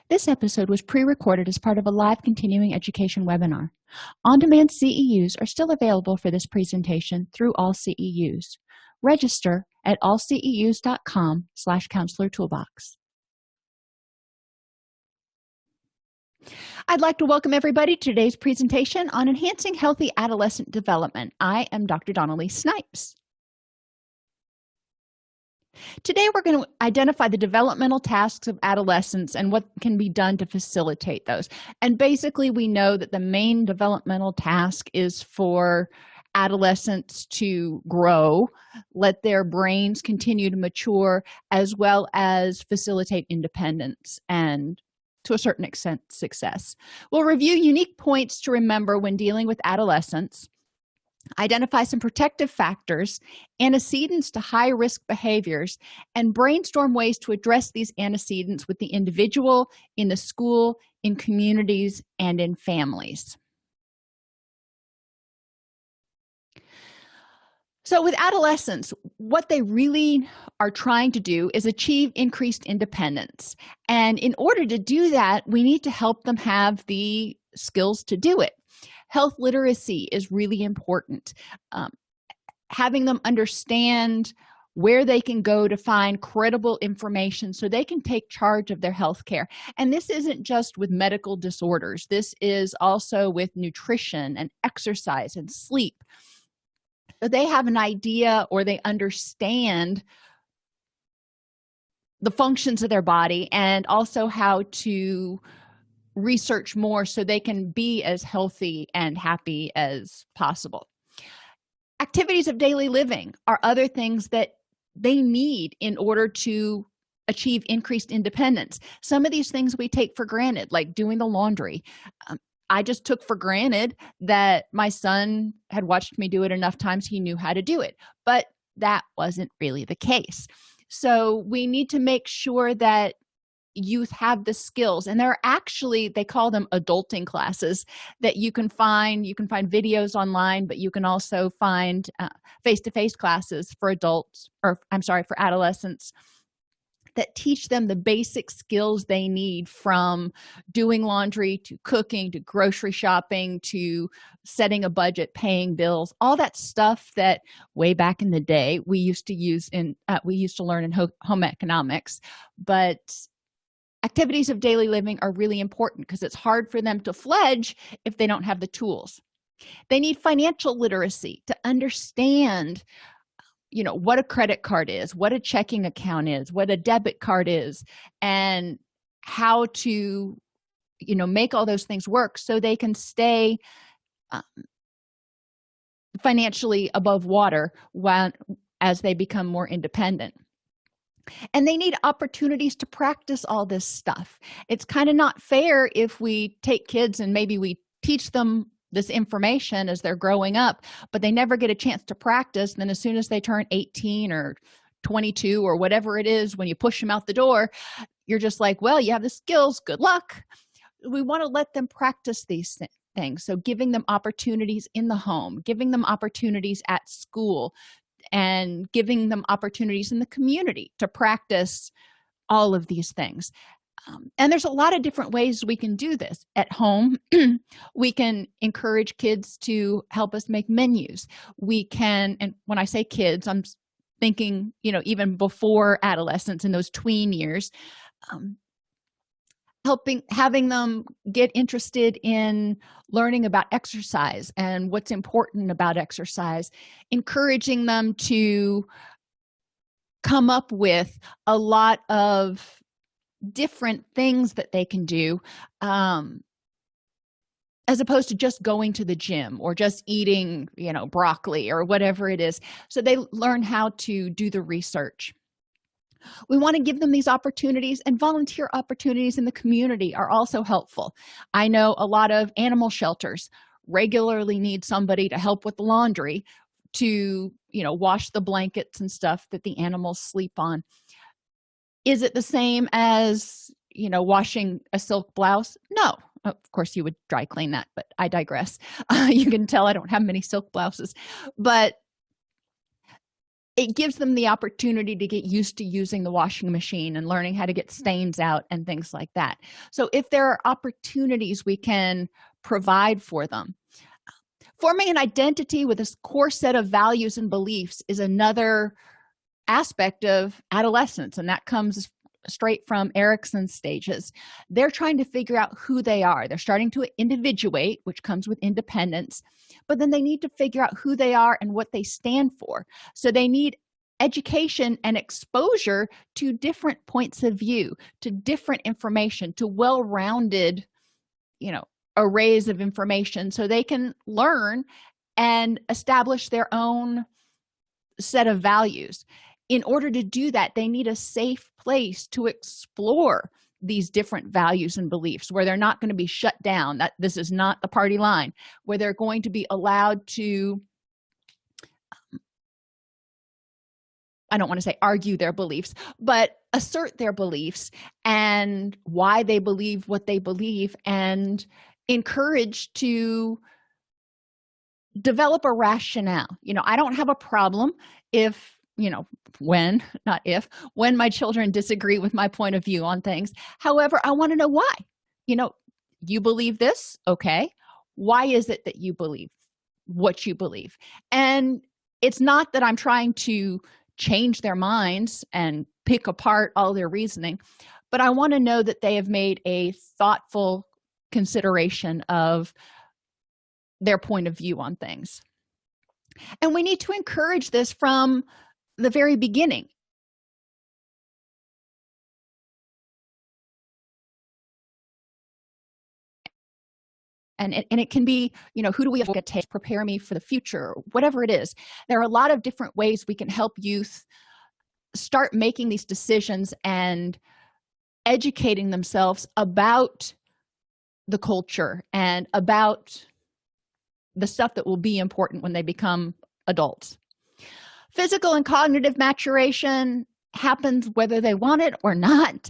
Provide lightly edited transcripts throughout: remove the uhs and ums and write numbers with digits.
This episode was pre-recorded as part of a live continuing education webinar. On-demand CEUs are still available for this presentation through AllCEUs. Register at allceus.com/counselor toolbox. I'd like to welcome everybody to today's presentation on enhancing healthy adolescent development. I am Dr. Dawn-Elise Snipes. Today, we're going to identify the developmental tasks of adolescents and what can be done to facilitate those. And basically, we know that the main developmental task is for adolescents to grow, let their brains continue to mature, as well as facilitate independence and, to a certain extent, success. We'll review unique points to remember when dealing with adolescents, identify some protective factors, antecedents to high-risk behaviors, and brainstorm ways to address these antecedents with the individual, in the school, in communities, and in families. So with adolescents, what they really are trying to do is achieve increased independence. And in order to do that, we need to help them have the skills to do it. Health literacy is really important. Having them understand where they can go to find credible information so they can take charge of their health care. And this isn't just with medical disorders. This is also with nutrition and exercise and sleep. So they have an idea or they understand the functions of their body and also how to research more so they can be as healthy and happy as possible. Activities of daily living are other things that they need in order to achieve increased independence. Some of these things we take for granted, like doing the laundry. I just took for granted that my son had watched me do it enough times he knew how to do it, but that wasn't really the case. So we need to make sure that youth have the skills, and there are actually, they call them adulting classes that you can find videos online, but you can also find face-to-face classes for adults, or I'm sorry, for adolescents, that teach them the basic skills they need, from doing laundry to cooking to grocery shopping to setting a budget, paying bills, all that stuff that way back in the day we used to learn in home economics. But activities of daily living are really important because it's hard for them to fledge if they don't have the tools. They need financial literacy to understand, what a credit card is, what a checking account is, what a debit card is, and how to, make all those things work so they can stay financially above water as they become more independent. And they need opportunities to practice all this stuff. It's kind of not fair if we take kids and maybe we teach them this information as they're growing up, but they never get a chance to practice. Then as soon as they turn 18 or 22 or whatever it is, when you push them out the door, you're just like, well, you have the skills, good luck. We want to let them practice these things. So giving them opportunities in the home, giving them opportunities at school, and giving them opportunities in the community to practice all of these things. And there's a lot of different ways we can do this. At home, we can encourage kids to help us make menus. We can, and when I say kids, I'm thinking, even before adolescence, in those tween years, having them get interested in learning about exercise and what's important about exercise, encouraging them to come up with a lot of different things that they can do, as opposed to just going to the gym or just eating, broccoli or whatever it is. So they learn how to do the research. We want to give them these opportunities, and volunteer opportunities in the community are also helpful. I know a lot of animal shelters regularly need somebody to help with the laundry, to, wash the blankets and stuff that the animals sleep on. Is it the same as, washing a silk blouse? No. Of course, you would dry clean that, but I digress. You can tell I don't have many silk blouses. But it gives them the opportunity to get used to using the washing machine and learning how to get stains out and things like that. So if there are opportunities we can provide for them. Forming an identity with a core set of values and beliefs is another aspect of adolescence, and that comes straight from Erickson's stages. They're trying to figure out who they are. They're starting to individuate, which comes with independence, but then they need to figure out who they are and what they stand for. So they need education and exposure to different points of view, to different information, to well-rounded, arrays of information, so they can learn and establish their own set of values. In order to do that, they need a safe place to explore these different values and beliefs where they're not going to be shut down, that this is not the party line, where they're going to be allowed to, I don't want to say argue their beliefs, but assert their beliefs and why they believe what they believe, and encourage to develop a rationale. I don't have a problem if, when my children disagree with my point of view on things. However, I want to know why. You believe this, okay, why is it that you believe what you believe? And it's not that I'm trying to change their minds and pick apart all their reasoning, but I want to know that they have made a thoughtful consideration of their point of view on things. And we need to encourage this from the very beginning. And it can be, who do we have to take, prepare me for the future, whatever it is. There are a lot of different ways we can help youth start making these decisions and educating themselves about the culture and about the stuff that will be important when they become adults. Physical and cognitive maturation happens whether they want it or not.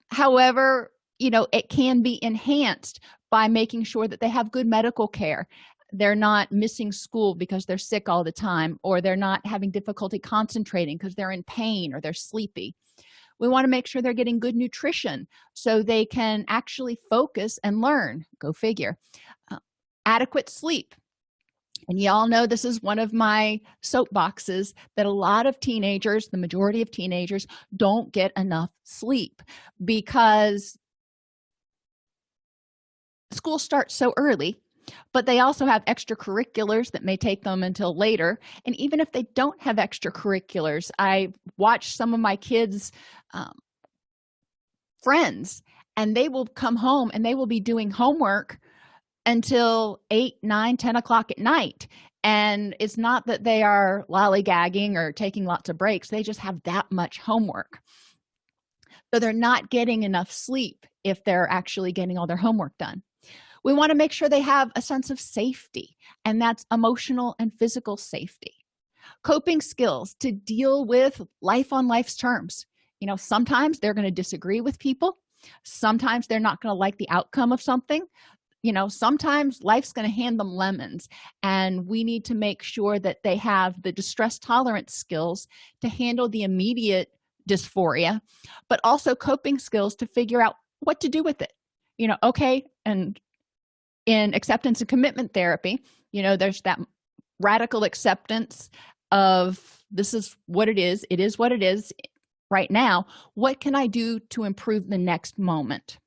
However, it can be enhanced by making sure that they have good medical care. They're not missing school because they're sick all the time, or they're not having difficulty concentrating because they're in pain or they're sleepy. We want to make sure they're getting good nutrition so they can actually focus and learn. Go figure. Adequate sleep. And y'all know this is one of my soapboxes, that a lot of teenagers, the majority of teenagers, don't get enough sleep because school starts so early, but they also have extracurriculars that may take them until later. And even if they don't have extracurriculars, I watch some of my kids' friends, and they will come home and they will be doing homework until 8, 9, 10 o'clock at night. And it's not that they are lollygagging or taking lots of breaks. They just have that much homework. So they're not getting enough sleep if they're actually getting all their homework done. We want to make sure they have a sense of safety, and that's emotional and physical safety. Coping skills to deal with life on life's terms. Sometimes they're going to disagree with people. Sometimes they're not going to like the outcome of something. Sometimes life's going to hand them lemons, and we need to make sure that they have the distress tolerance skills to handle the immediate dysphoria, but also coping skills to figure out what to do with it. Okay, and in acceptance and commitment therapy, there's that radical acceptance of this is what it is what it is right now. What can I do to improve the next moment?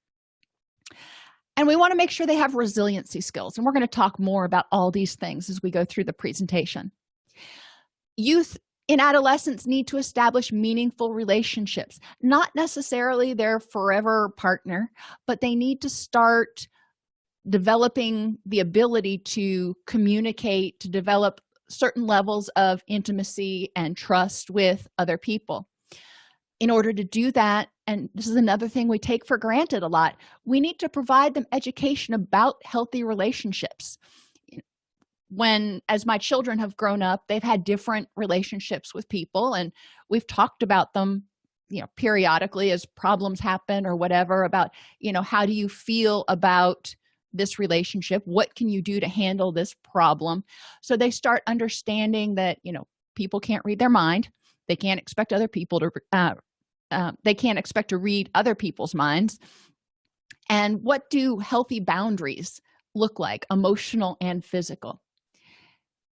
And we want to make sure they have resiliency skills, and we're going to talk more about all these things as we go through the presentation. Youth in adolescence need to establish meaningful relationships, not necessarily their forever partner, but they need to start developing the ability to communicate, to develop certain levels of intimacy and trust with other people. In order to do that, and this is another thing we take for granted a lot, we need to provide them education about healthy relationships. As my children have grown up, they've had different relationships with people, and we've talked about them periodically as problems happen or whatever, about how do you feel about this relationship, what can you do to handle this problem, so they start understanding that people can't read their mind. They can't expect other people to they can't expect to read other people's minds. And what do healthy boundaries look like, emotional and physical?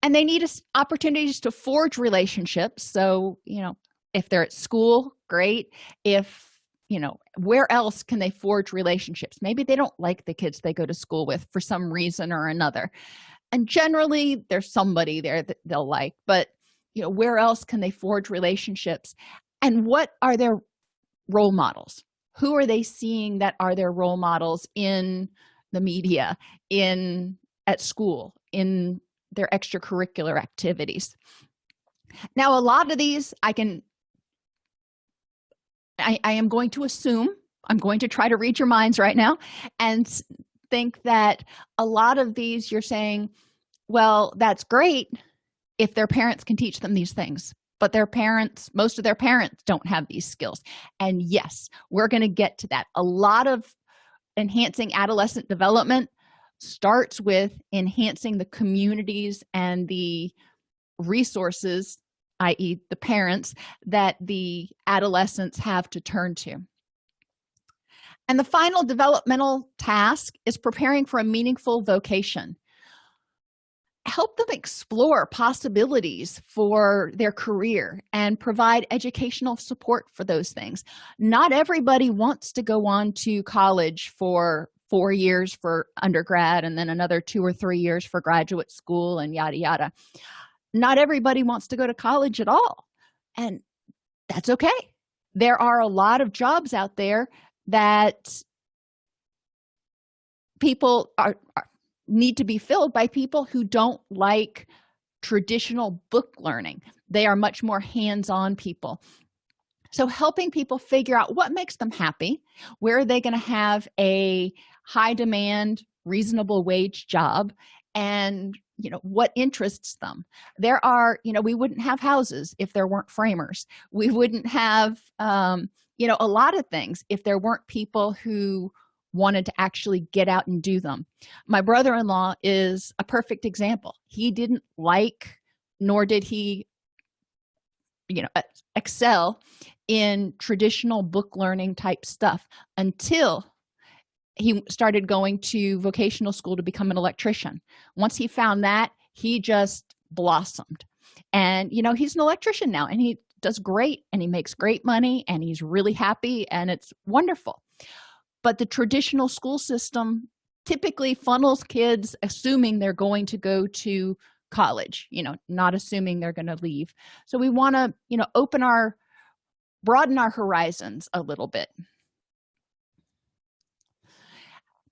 And they need opportunities to forge relationships. So, if they're at school, great. If, where else can they forge relationships? Maybe they don't like the kids they go to school with for some reason or another. And generally, there's somebody there that they'll like. But, where else can they forge relationships? And what are their role models? Who are they seeing that are their role models in the media, at school, in their extracurricular activities? Now, a lot of these I am going to assume, I'm going to try to read your minds right now and think that a lot of these you're saying, well, that's great if their parents can teach them these things, but most of their parents don't have these skills. And yes, we're going to get to that. A lot of enhancing adolescent development starts with enhancing the communities and the resources, i.e. the parents, that the adolescents have to turn to. And the final developmental task is preparing for a meaningful vocation. Help them explore possibilities for their career and provide educational support for those things. Not everybody wants to go on to college for 4 years for undergrad and then another 2 or 3 years for graduate school and yada yada. Not everybody wants to go to college at all, and that's okay. There are a lot of jobs out there that people need to be filled by people who don't like traditional book learning. They are much more hands-on people. So helping people figure out what makes them happy, where are they going to have a high demand, reasonable wage job, and what interests them. There are, we wouldn't have houses if there weren't framers. We wouldn't have a lot of things if there weren't people who wanted to actually get out and do them. My brother-in-law is a perfect example. He didn't like, nor did he excel in traditional book learning type stuff until he started going to vocational school to become an electrician. Once he found that, he just blossomed. And he's an electrician now, and he does great, and he makes great money, and he's really happy, and it's wonderful. But the traditional school system typically funnels kids assuming they're going to go to college, not assuming they're going to leave. So we want to, broaden our horizons a little bit.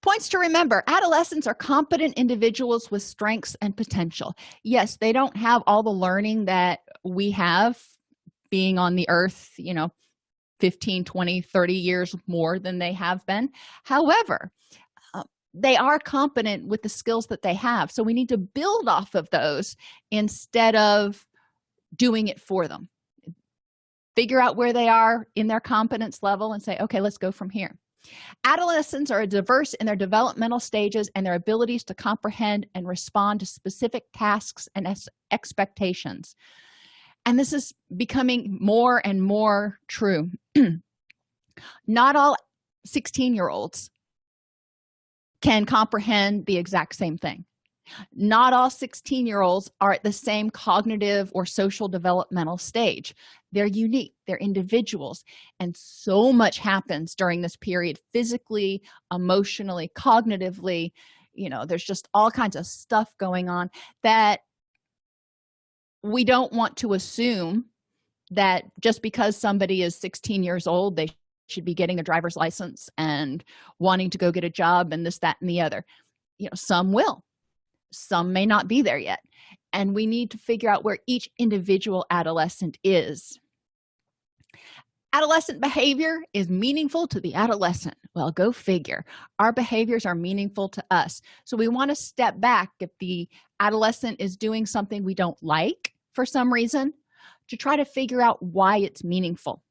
Points to remember: adolescents are competent individuals with strengths and potential. Yes, they don't have all the learning that we have being on the earth, 15, 20, 30 years more than they have been. However, they are competent with the skills that they have. So we need to build off of those instead of doing it for them. Figure out where they are in their competence level and say, okay, let's go from here. Adolescents are diverse in their developmental stages and their abilities to comprehend and respond to specific tasks and expectations. And this is becoming more and more true. Not all 16-year-olds can comprehend the exact same thing. Not all 16-year-olds are at the same cognitive or social developmental stage. They're unique, they're individuals, and so much happens during this period, physically, emotionally, cognitively. There's just all kinds of stuff going on that we don't want to assume that just because somebody is 16 years old, they should be getting a driver's license and wanting to go get a job and this, that, and the other. Some will. Some may not be there yet. And we need to figure out where each individual adolescent is. Adolescent behavior is meaningful to the adolescent. Well, go figure. Our behaviors are meaningful to us. So we want to step back if the adolescent is doing something we don't like for some reason, to try to figure out why it's meaningful.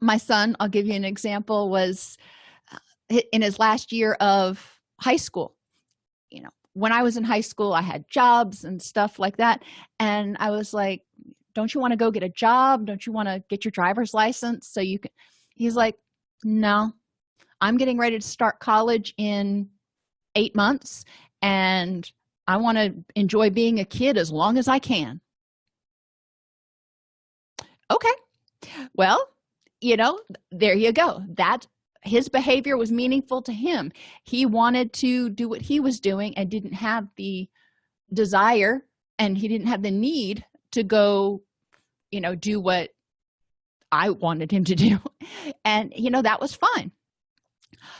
My son, I'll give you an example, was in his last year of high school. when I was in high school, I had jobs and stuff like that, and I was like, don't you want to go get a job? Don't you want to get your driver's license so you can? He's like, no, I'm getting ready to start college in 8 months, and I want to enjoy being a kid as long as I can. Okay, well, there you go. That his behavior was meaningful to him. He wanted to do what he was doing and didn't have the desire, and he didn't have the need to go do what I wanted him to do. And that was fine.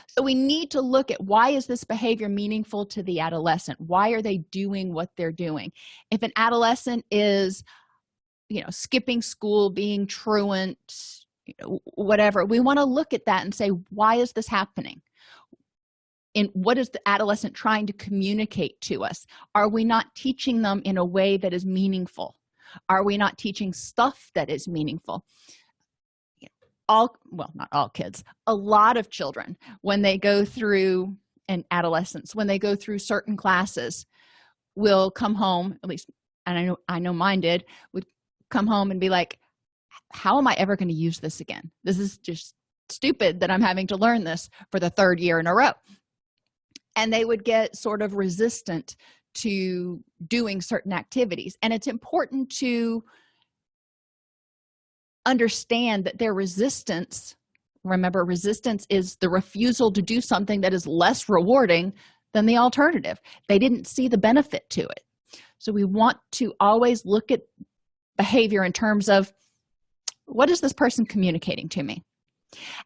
So we need to look at, why is this behavior meaningful to the adolescent? Why are they doing what they're doing? If an adolescent is skipping school, being truant, whatever, we want to look at that and say, why is this happening? And what is the adolescent trying to communicate to us? Are we not teaching them in a way that is meaningful? Are we not teaching stuff that is meaningful? Not all kids, a lot of children, when they go through, and adolescents, when they go through certain classes, will come home, at least, and I know mine did, would come home and be like, how am I ever going to use this again? This is just stupid that I'm having to learn this for the 3rd year in a row. And they would get sort of resistant to doing certain activities. And it's important to understand that their resistance, remember, resistance is the refusal to do something that is less rewarding than the alternative. They didn't see the benefit to it. So we want to always look at behavior in terms of, what is this person communicating to me?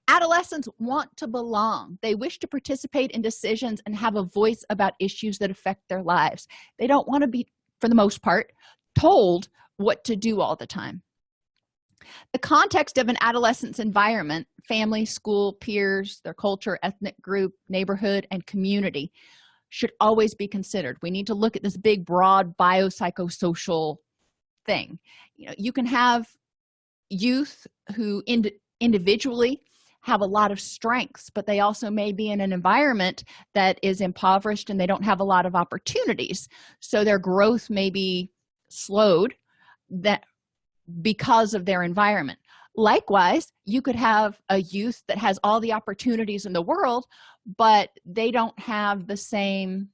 Adolescents want to belong. They wish to participate in decisions and have a voice about issues that affect their lives. They don't want to be, for the most part, told what to do all the time. The context of an adolescent's environment, family, school, peers, their culture, ethnic group, neighborhood, and community, should always be considered. We need to look at this big, broad biopsychosocial thing. You can have youth who individually have a lot of strengths, but they also may be in an environment that is impoverished and they don't have a lot of opportunities. So their growth may be slowed because of their environment. Likewise, you could have a youth that has all the opportunities in the world, but they don't have the same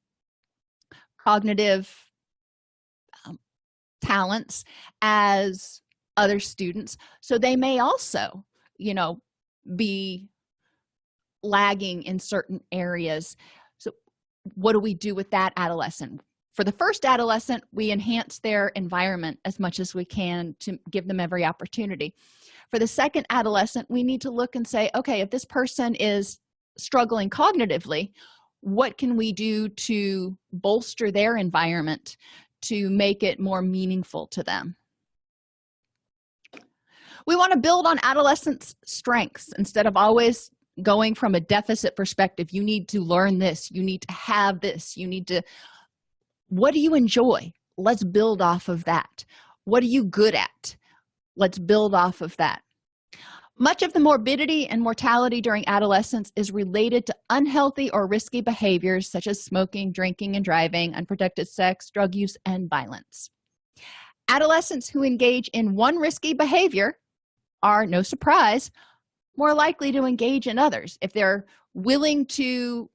cognitive talents as other students. So they may also, be lagging in certain areas. So what do we do with that adolescent? For the first adolescent, we enhance their environment as much as we can to give them every opportunity. For the second adolescent, we need to look and say, okay, if this person is struggling cognitively, what can we do to bolster their environment to make it more meaningful to them? We want to build on adolescents' strengths instead of always going from a deficit perspective. You need to learn this. You need to have this. What do you enjoy? Let's build off of that. What are you good at? Let's build off of that. Much of the morbidity and mortality during adolescence is related to unhealthy or risky behaviors such as smoking, drinking and driving, unprotected sex, drug use, and violence. Adolescents who engage in one risky behavior are, no surprise, more likely to engage in others. If they're willing to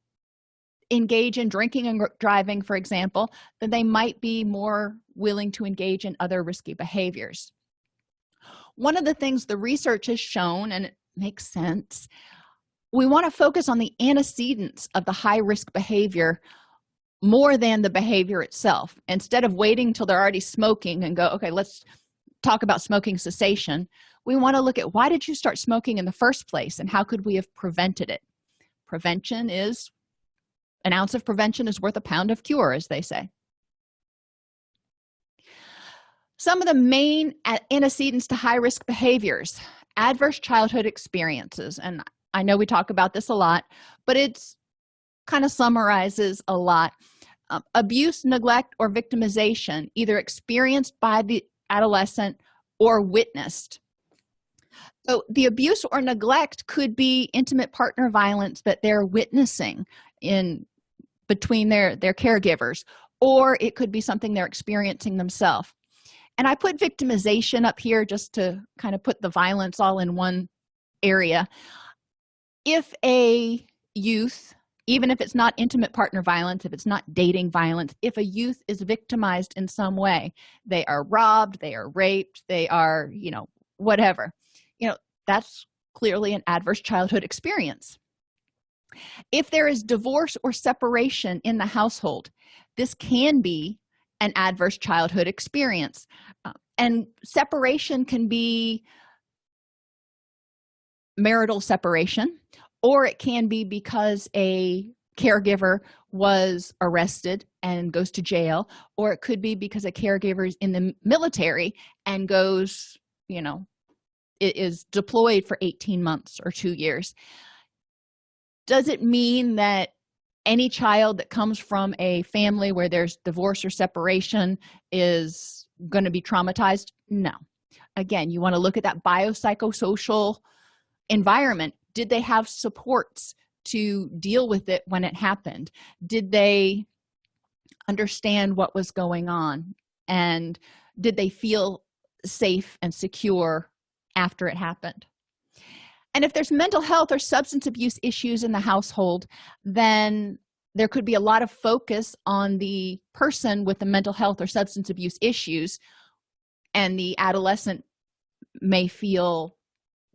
engage in drinking and driving, for example, then they might be more willing to engage in other risky behaviors. One of the things the research has shown, and it makes sense, we want to focus on the antecedents of the high-risk behavior more than the behavior itself. Instead of waiting till they're already smoking and go, okay, let's talk about smoking cessation, we want to look at, why did you start smoking in the first place and how could we have prevented it? Prevention is, an ounce of prevention is worth a pound of cure, as they say. Some of the main antecedents to high-risk behaviors: adverse childhood experiences. And I know we talk about this a lot, but it's kind of summarizes a lot. Abuse, neglect, or victimization, either experienced by the adolescent or witnessed. So the abuse or neglect could be intimate partner violence that they're witnessing in between their caregivers, or it could be something they're experiencing themselves. And I put victimization up here just to kind of put the violence all in one area. If a youth, even if it's not intimate partner violence, if it's not dating violence, if a youth is victimized in some way, they are robbed, they are raped, they are, whatever, that's clearly an adverse childhood experience. If there is divorce or separation in the household, this can be an adverse childhood experience. And separation can be marital separation, or it can be because a caregiver was arrested and goes to jail, or it could be because a caregiver is in the military and goes, it is deployed for 18 months or 2 years. Does it mean that any child that comes from a family where there's divorce or separation is going to be traumatized? No. Again, you want to look at that biopsychosocial environment. Did they have supports to deal with it when it happened? Did they understand what was going on? And did they feel safe and secure after it happened? And if there's mental health or substance abuse issues in the household, then there could be a lot of focus on the person with the mental health or substance abuse issues, and the adolescent may feel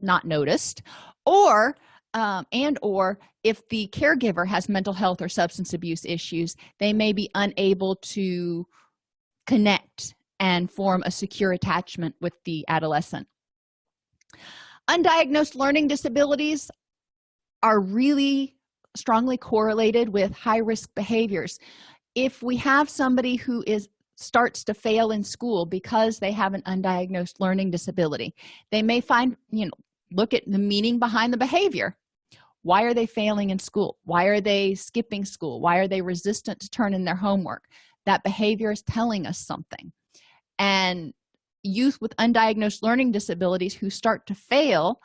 not noticed, or if the caregiver has mental health or substance abuse issues, they may be unable to connect and form a secure attachment with the adolescent. Undiagnosed learning disabilities are really strongly correlated with high-risk behaviors. If we have somebody who starts to fail in school because they have an undiagnosed learning disability, they may find, look at the meaning behind the behavior. Why are they failing in school? Why are they skipping school? Why are they resistant to turn in their homework? That behavior is telling us something. And youth with undiagnosed learning disabilities who start to fail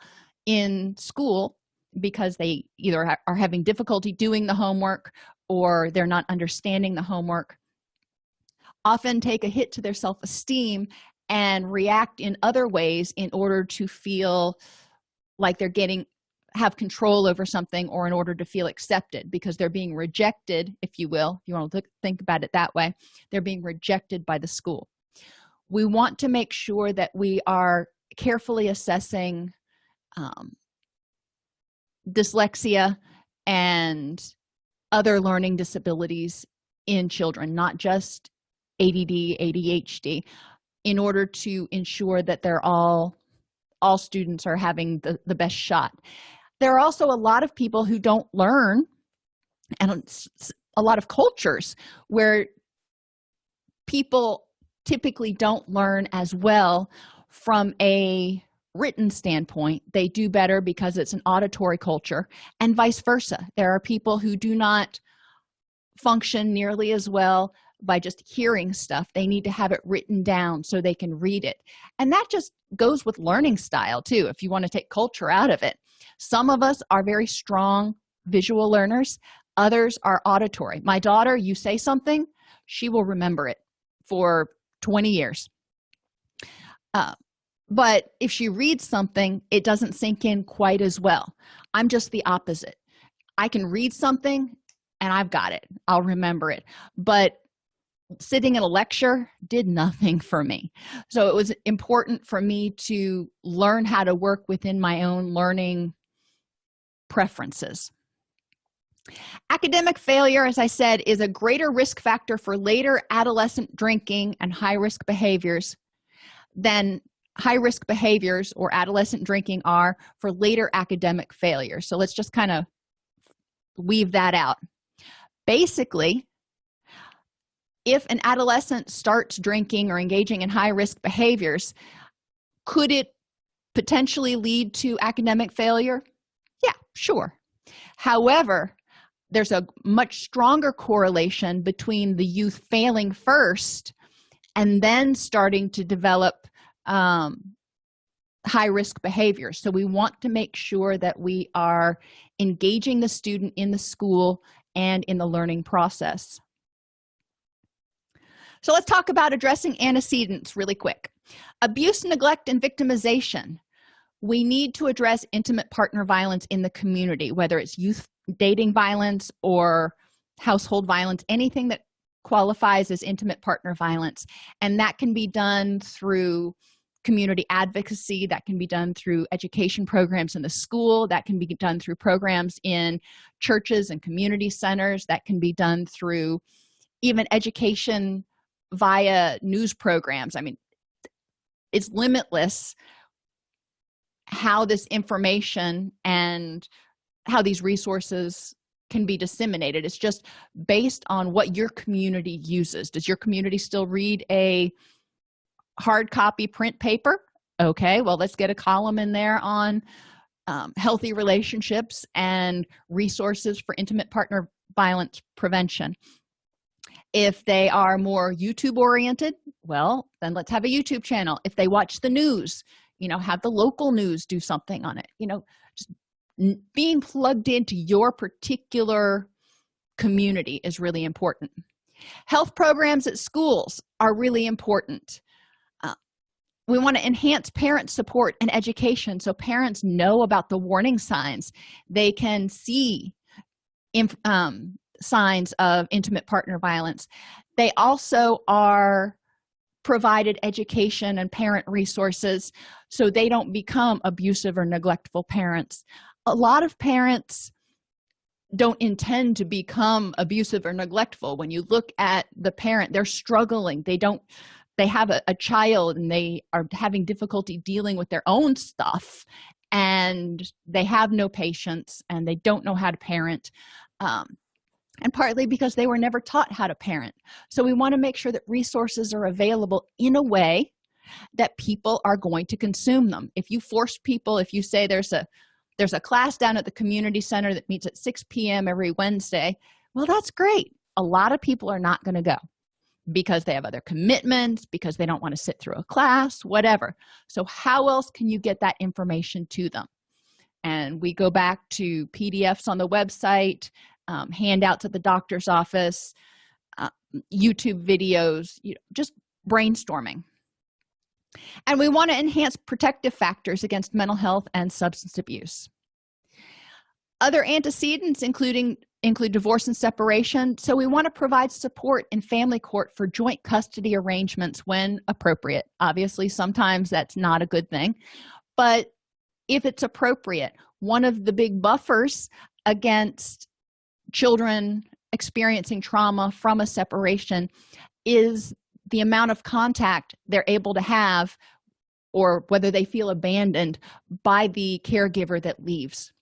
in school because they either are having difficulty doing the homework or they're not understanding the homework often take a hit to their self-esteem and react in other ways in order to feel like they're have control over something, or in order to feel accepted, because they're being rejected, if you will, if you want to think about it that way. They're being rejected by the school. We want to make sure that we are carefully assessing dyslexia and other learning disabilities in children, not just ADD, ADHD, in order to ensure that they're all students are having the best shot. There are also a lot of people who don't learn, and a lot of cultures where people typically don't learn as well from a written standpoint. They do better because it's an auditory culture, and vice versa. There are people who do not function nearly as well by just hearing stuff. They need to have it written down so they can read it. And that just goes with learning style too, if you want to take culture out of it. Some of us are very strong visual learners. Others are auditory. My daughter, you say something, she will remember it for 20 years. But if she reads something, it doesn't sink in quite as well. I'm just the opposite. I can read something and I've got it. I'll remember it. But sitting in a lecture did nothing for me. So it was important for me to learn how to work within my own learning preferences. Academic failure, as I said, is a greater risk factor for later adolescent drinking and high-risk behaviors than high-risk behaviors or adolescent drinking are for later academic failure. So let's just kind of weave that out. Basically, if an adolescent starts drinking or engaging in high-risk behaviors, could it potentially lead to academic failure? Yeah, sure. However, there's a much stronger correlation between the youth failing first and then starting to develop high-risk behaviors. So we want to make sure that we are engaging the student in the school and in the learning process. So let's talk about addressing antecedents really quick. Abuse, neglect, and victimization. We need to address intimate partner violence in the community, whether it's youth dating violence or household violence, anything that qualifies as intimate partner violence. And that can be done through community advocacy, that can be done through education programs in the school, that can be done through programs in churches and community centers, that can be done through even education via news programs. I mean, it's limitless how this information and how these resources can be disseminated. It's just based on what your community uses. Does your community still read a hard copy print paper? Okay, well, let's get a column in there on healthy relationships and resources for intimate partner violence prevention. If they are more YouTube oriented, well, then let's have a YouTube channel. If they watch the news, have the local news do something on it. Just being plugged into your particular community is really important. Health programs at schools are really important. We want to enhance parent support and education so parents know about the warning signs. They can see signs of intimate partner violence. They also are provided education and parent resources so they don't become abusive or neglectful parents. A lot of parents don't intend to become abusive or neglectful. When you look at the parent, they're struggling. They have a child and they are having difficulty dealing with their own stuff, and they have no patience and they don't know how to parent. And partly because they were never taught how to parent. So we want to make sure that resources are available in a way that people are going to consume them. If you force people, if you say there's a class down at the community center that meets at 6 p.m. every Wednesday, well, that's great. A lot of people are not going to go because they have other commitments, because they don't want to sit through a class, whatever. So how else can you get that information to them? And we go back to PDFs on the website, handouts at the doctor's office, YouTube videos, just brainstorming. And we want to enhance protective factors against mental health and substance abuse. Other antecedents include divorce and separation. So we want to provide support in family court for joint custody arrangements when appropriate. Obviously, sometimes that's not a good thing, but if it's appropriate, one of the big buffers against children experiencing trauma from a separation is the amount of contact they're able to have, or whether they feel abandoned by the caregiver that leaves.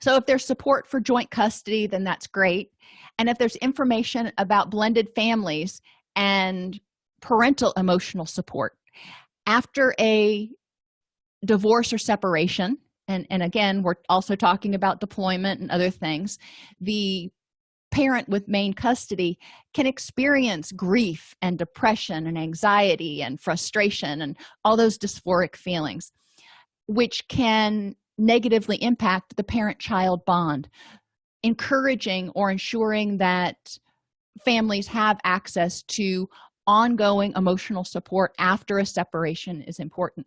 So if there's support for joint custody, then that's great. And if there's information about blended families and parental emotional support after a divorce or separation, and again, we're also talking about deployment and other things, the parent with main custody can experience grief and depression and anxiety and frustration and all those dysphoric feelings, which can negatively impact the parent-child bond. Encouraging or ensuring that families have access to ongoing emotional support after a separation is important.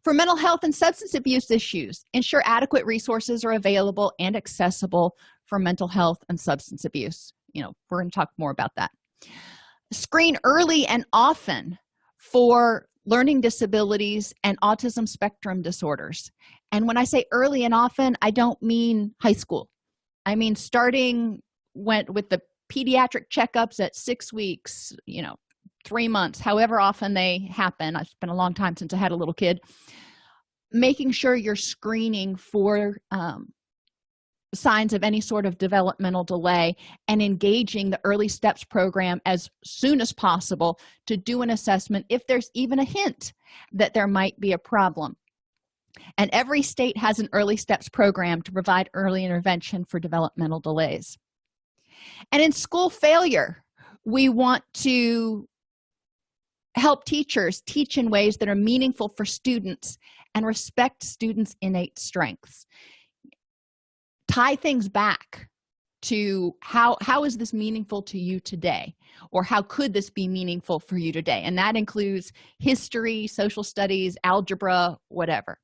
For mental health and substance abuse issues, ensure adequate resources are available and accessible for mental health and substance abuse. We're going to talk more about that. Screen early and often for learning disabilities and autism spectrum disorders. And when I say early and often, I don't mean high school. I mean starting with the pediatric checkups at 6 weeks, 3 months, however often they happen. It's been a long time since I had a little kid. Making sure you're screening for signs of any sort of developmental delay and engaging the early steps program as soon as possible to do an assessment if there's even a hint that there might be a problem. And every state has an early steps program to provide early intervention for developmental delays. And in school failure, we want to help teachers teach in ways that are meaningful for students and respect students' innate strengths. Tie things back to how is this meaningful to you today, or how could this be meaningful for you today? And that includes history, social studies, algebra, whatever.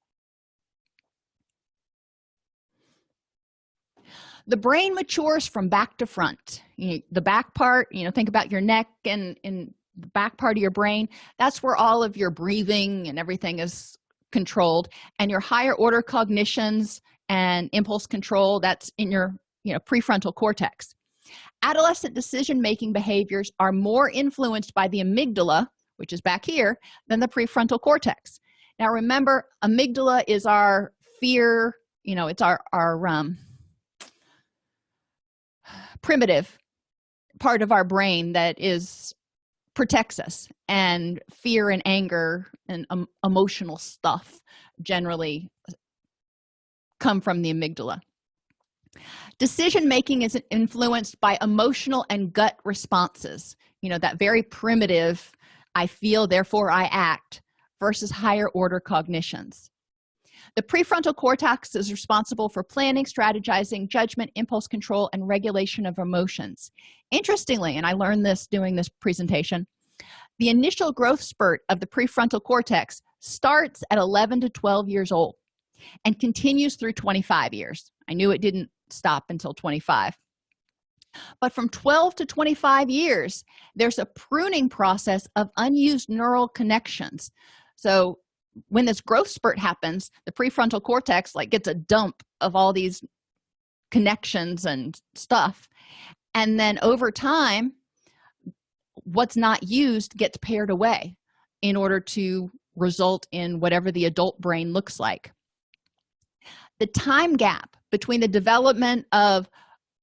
The brain matures from back to front. The back part, think about your neck and in the back part of your brain. That's where all of your breathing and everything is controlled, and your higher order cognitions and impulse control, that's in your prefrontal cortex. Adolescent decision-making behaviors are more influenced by the amygdala, which is back here, than the prefrontal cortex. Now remember, amygdala is our fear, it's our primitive part of our brain that protects us, and fear and anger and emotional stuff generally come from the amygdala. Decision making is influenced by emotional and gut responses, that very primitive I feel therefore I act versus higher order cognitions. The prefrontal cortex is responsible for planning, strategizing, judgment, impulse control, and regulation of emotions. Interestingly, and I learned this doing this presentation, the initial growth spurt of the prefrontal cortex starts at 11 to 12 years old and continues through 25 years. I knew it didn't stop until 25. But from 12 to 25 years, there's a pruning process of unused neural connections. So when this growth spurt happens, the prefrontal cortex gets a dump of all these connections and stuff. And then over time, what's not used gets pared away in order to result in whatever the adult brain looks like. The time gap between the development of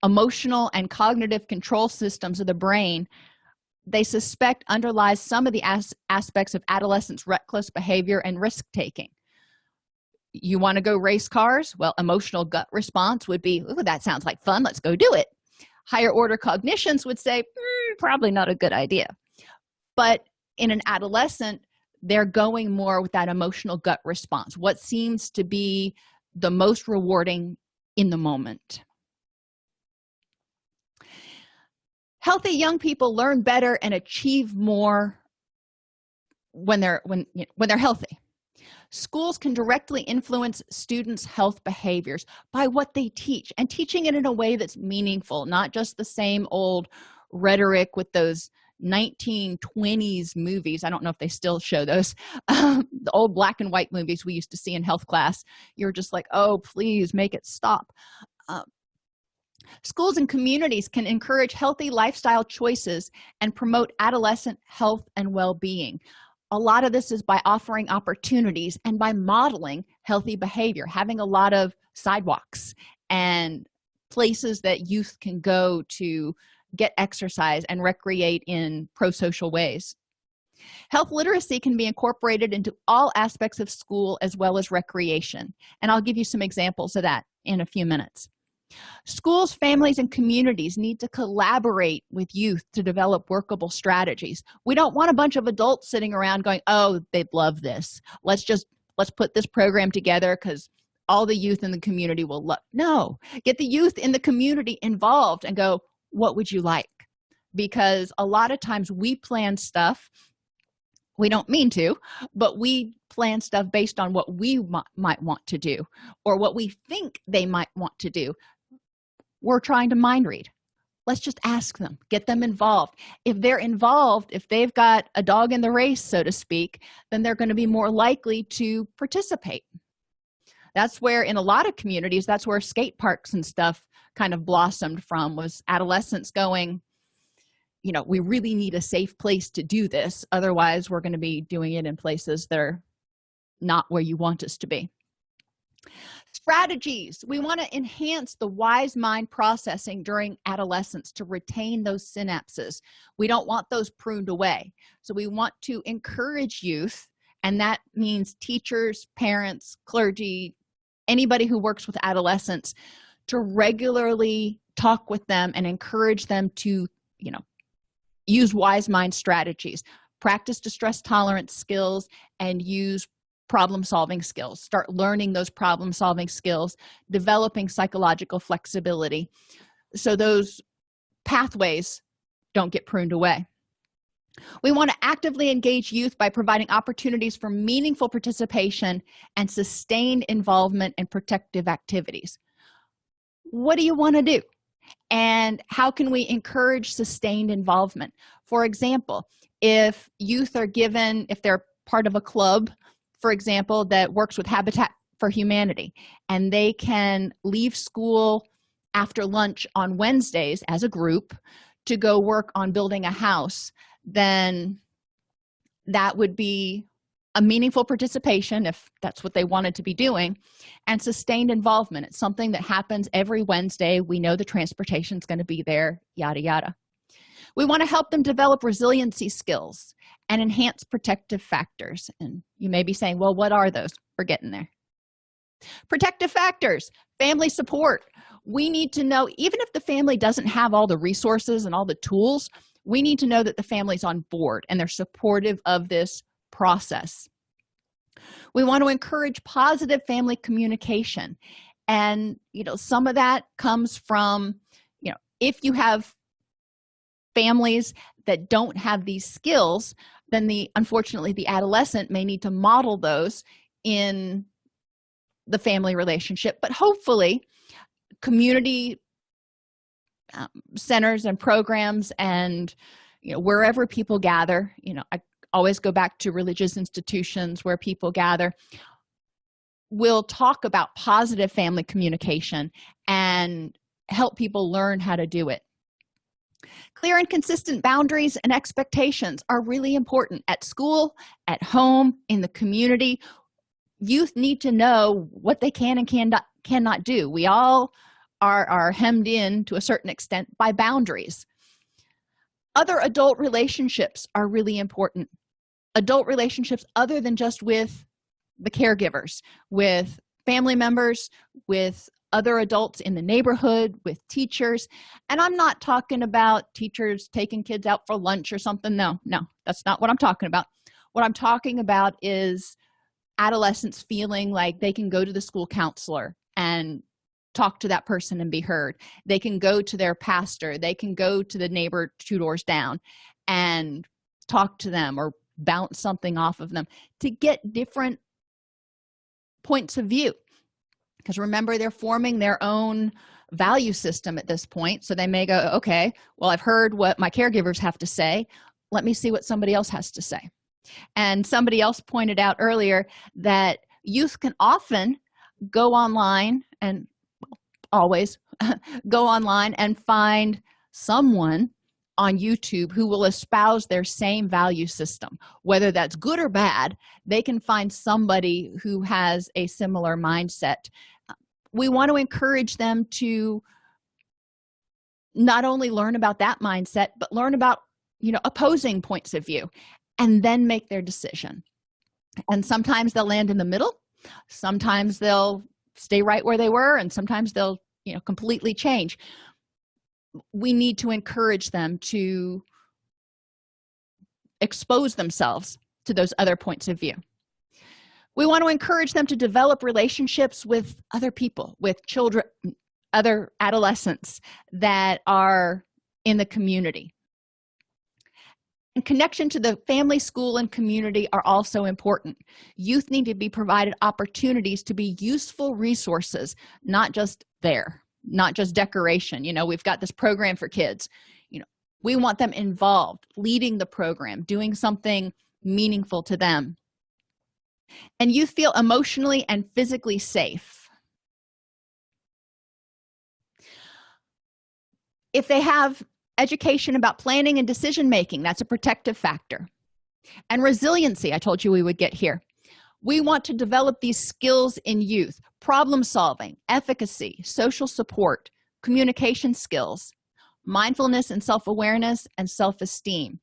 emotional and cognitive control systems of the brain, they suspect underlies some of the aspects of adolescents' reckless behavior and risk-taking. You want to go race cars? Well, emotional gut response would be, "Ooh, that sounds like fun, let's go do it." Higher order cognitions would say, probably not a good idea. But in an adolescent, they're going more with that emotional gut response, what seems to be the most rewarding in the moment. Healthy young people learn better and achieve more when they're healthy. Schools can directly influence students' health behaviors by what they teach, and teaching it in a way that's meaningful, not just the same old rhetoric with those 1920s movies. I don't know if they still show those, the old black and white movies we used to see in health class. You're just like, oh, please make it stop. Schools and communities can encourage healthy lifestyle choices and promote adolescent health and well-being. A lot of this is by offering opportunities and by modeling healthy behavior, having a lot of sidewalks and places that youth can go to get exercise and recreate in pro-social ways. Health literacy can be incorporated into all aspects of school as well as recreation, and I'll give you some examples of that in a few minutes. Schools, families, and communities need to collaborate with youth to develop workable strategies. We don't want a bunch of adults sitting around going, oh, they'd love this. Let's put this program together because all the youth in the community will love. No, get the youth in the community involved and go, what would you like? Because a lot of times we plan stuff, we don't mean to, but we plan stuff based on what we might want to do or what we think they might want to do. We're trying to mind read. Let's just ask them, get them involved. If they're involved, if they've got a dog in the race, so to speak, then they're going to be more likely to participate. That's where, in a lot of communities, that's where skate parks and stuff kind of blossomed from, was adolescents going, we really need a safe place to do this. Otherwise, we're going to be doing it in places that are not where you want us to be. Strategies. We want to enhance the wise mind processing during adolescence to retain those synapses. We don't want those pruned away. So we want to encourage youth, and that means teachers, parents, clergy, anybody who works with adolescents, to regularly talk with them and encourage them to, use wise mind strategies, practice distress tolerance skills, and use problem-solving skills. Start learning those problem-solving skills, developing psychological flexibility. so those pathways don't get pruned away. We want to actively engage youth by providing opportunities for meaningful participation and sustained involvement in protective activities. What do you want to do? And how can we encourage sustained involvement? For example, if youth are given, if they're part of a club, for example, that works with Habitat for Humanity, and they can leave school after lunch on Wednesdays as a group to go work on building a house, then that would be a meaningful participation if that's what they wanted to be doing, and sustained involvement. It's something that happens every Wednesday. We know the transportation is going to be there, yada, yada. We want to help them develop resiliency skills and enhance protective factors. And you may be saying, well, what are those? We're getting there. Protective factors, family support. We need to know, even if the family doesn't have all the resources and all the tools, we need to know that the family's on board and they're supportive of this process. We want to encourage positive family communication. And, some of that comes from, if you have families that don't have these skills, then unfortunately, the adolescent may need to model those in the family relationship. But hopefully, community centers and programs and wherever people gather, I always go back to religious institutions where people gather, will talk about positive family communication and help people learn how to do it. Clear and consistent boundaries and expectations are really important at school, at home, in the community. Youth need to know what they can and cannot do. We all are hemmed in to a certain extent by boundaries. Other adult relationships are really important. Adult relationships other than just with the caregivers, with family members, with other adults in the neighborhood, with teachers. And I'm not talking about teachers taking kids out for lunch or something. No, that's not what I'm talking about. What I'm talking about is adolescents feeling like they can go to the school counselor and talk to that person and be heard. They can go to their pastor. They can go to the neighbor 2 doors down and talk to them or bounce something off of them to get different points of view. Because remember, they're forming their own value system at this point. So they may go, okay, well, I've heard what my caregivers have to say. Let me see what somebody else has to say. And somebody else pointed out earlier that youth can often go online and always go online and find someone on YouTube who will espouse their same value system. Whether that's good or bad, they can find somebody who has a similar mindset. We want to encourage them to not only learn about that mindset, but learn about, opposing points of view and then make their decision. And sometimes they'll land in the middle. Sometimes they'll stay right where they were, and sometimes they'll, completely change. We need to encourage them to expose themselves to those other points of view. We want to encourage them to develop relationships with other people, with children, other adolescents that are in the community. And connection to the family, school, and community are also important. Youth need to be provided opportunities to be useful resources, not just there, not just decoration. We've got this program for kids. We want them involved, leading the program, doing something meaningful to them. And youth feel emotionally and physically safe. If they have education about planning and decision making, that's a protective factor. And resiliency, I told you we would get here. We want to develop these skills in youth: problem solving, efficacy, social support, communication skills, mindfulness and self-awareness, and self-esteem.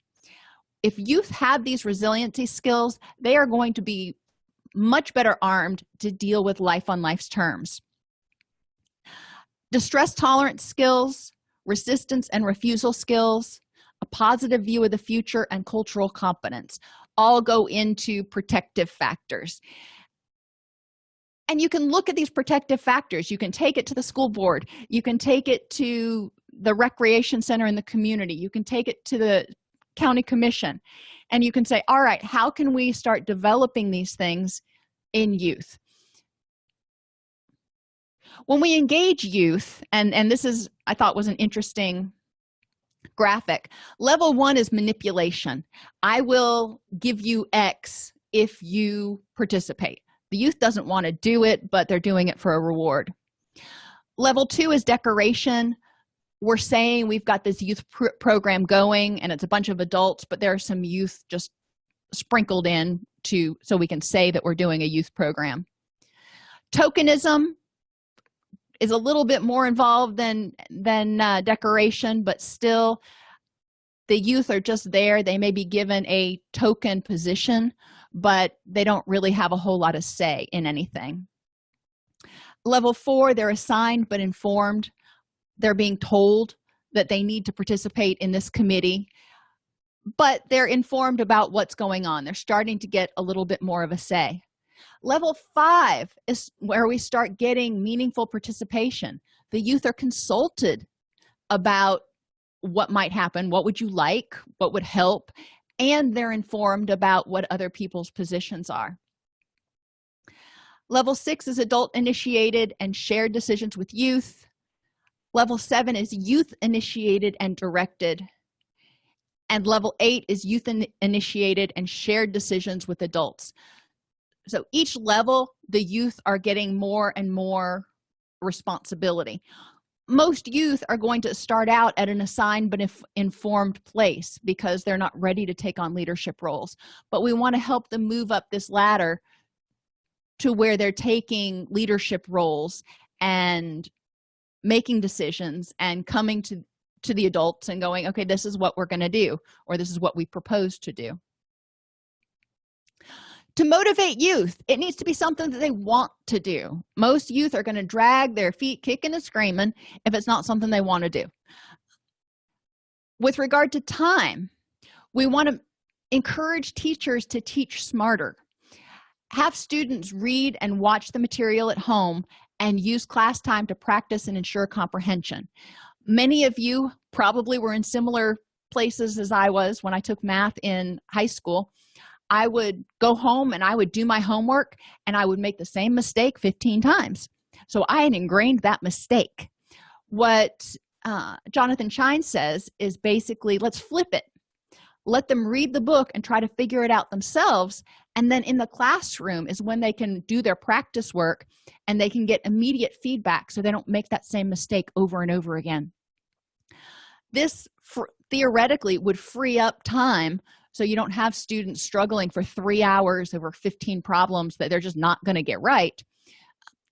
If youth have these resiliency skills, they are going to be much better armed to deal with life on life's terms. Distress tolerance skills, resistance and refusal skills, a positive view of the future, and cultural competence all go into protective factors. And you can look at these protective factors. You can take it to the school board. You can take it to the recreation center in the community. You can take it to the county commission, and you can say, all right, how can we start developing these things in youth? When we engage youth, and this is, I thought, was an interesting graphic. Level 1 is manipulation. I will give you X if you participate. The youth doesn't want to do it, but they're doing it for a reward. Level 2 is decoration. We're saying we've got this youth program going, and it's a bunch of adults, but there are some youth just sprinkled in so we can say that we're doing a youth program. Tokenism is a little bit more involved than decoration, but still the youth are just there. They may be given a token position, but they don't really have a whole lot of say in anything. Level 4, they're assigned but informed. They're being told that they need to participate in this committee, but they're informed about what's going on. They're starting to get a little bit more of a say. Level 5 is where we start getting meaningful participation. The youth are consulted about what might happen, what would you like, what would help, and they're informed about what other people's positions are. Level 6 is adult-initiated and shared decisions with youth. Level 7 is youth-initiated and directed. And level 8 is youth-initiated and shared decisions with adults. So each level, the youth are getting more and more responsibility. Most youth are going to start out at an assigned but informed place because they're not ready to take on leadership roles. But we want to help them move up this ladder to where they're taking leadership roles and making decisions and coming to the adults and going, okay, this is what we're going to do, or this is what we propose to do. To motivate youth, it needs to be something that they want to do. Most youth are going to drag their feet kicking and screaming if it's not something they want to do. With regard to time, we want to encourage teachers to teach smarter. Have students read and watch the material at home and use class time to practice and ensure comprehension. Many of you probably were in similar places as I was when I took math in high school. I would go home and I would do my homework and I would make the same mistake 15 times. So I had ingrained that mistake. What Jonathan Shine says is basically, let's flip it. Let them read the book and try to figure it out themselves. And then in the classroom is when they can do their practice work and they can get immediate feedback so they don't make that same mistake over and over again. This theoretically would free up time so you don't have students struggling for 3 hours over 15 problems that they're just not going to get right.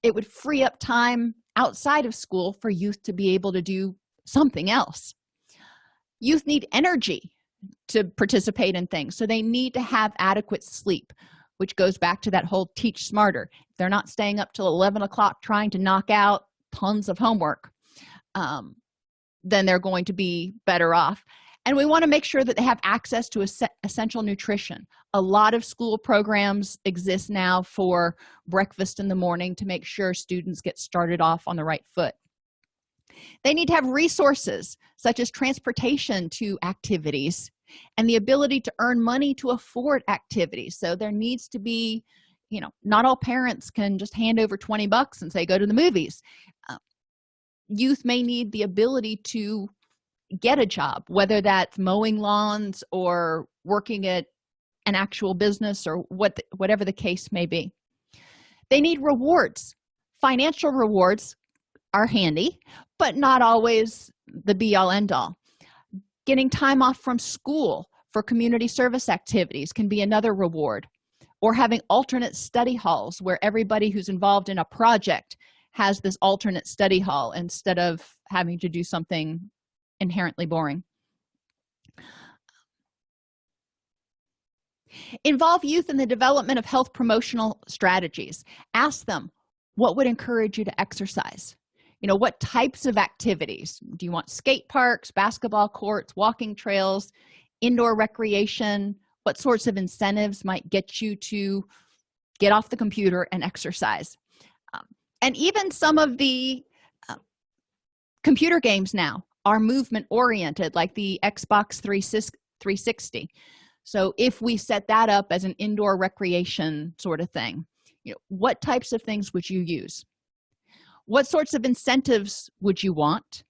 It would free up time outside of school for youth to be able to do something else. Youth need energy to participate in things, so they need to have adequate sleep, which goes back to that whole teach smarter. If they're not staying up till 11 o'clock trying to knock out tons of homework, then they're going to be better off. And we want to make sure that they have access to essential nutrition. A lot of school programs exist now for breakfast in the morning to make sure students get started off on the right foot. They need to have resources such as transportation to activities and the ability to earn money to afford activities. So there needs to be, not all parents can just hand over 20 bucks and say, go to the movies. Youth may need the ability to get a job, whether that's mowing lawns or working at an actual business or whatever the case may be. They need rewards. Financial rewards are handy, but not always the be-all end-all. Getting time off from school for community service activities can be another reward, or having alternate study halls where everybody who's involved in a project has this alternate study hall instead of having to do something inherently boring. Involve youth in the development of health promotional strategies. Ask them, what would encourage you to exercise? What types of activities? Do you want skate parks, basketball courts, walking trails, indoor recreation? What sorts of incentives might get you to get off the computer and exercise? And even some of the computer games now are movement oriented, like the Xbox 360. So if we set that up as an indoor recreation sort of thing, what types of things would you use? What sorts of incentives would you want?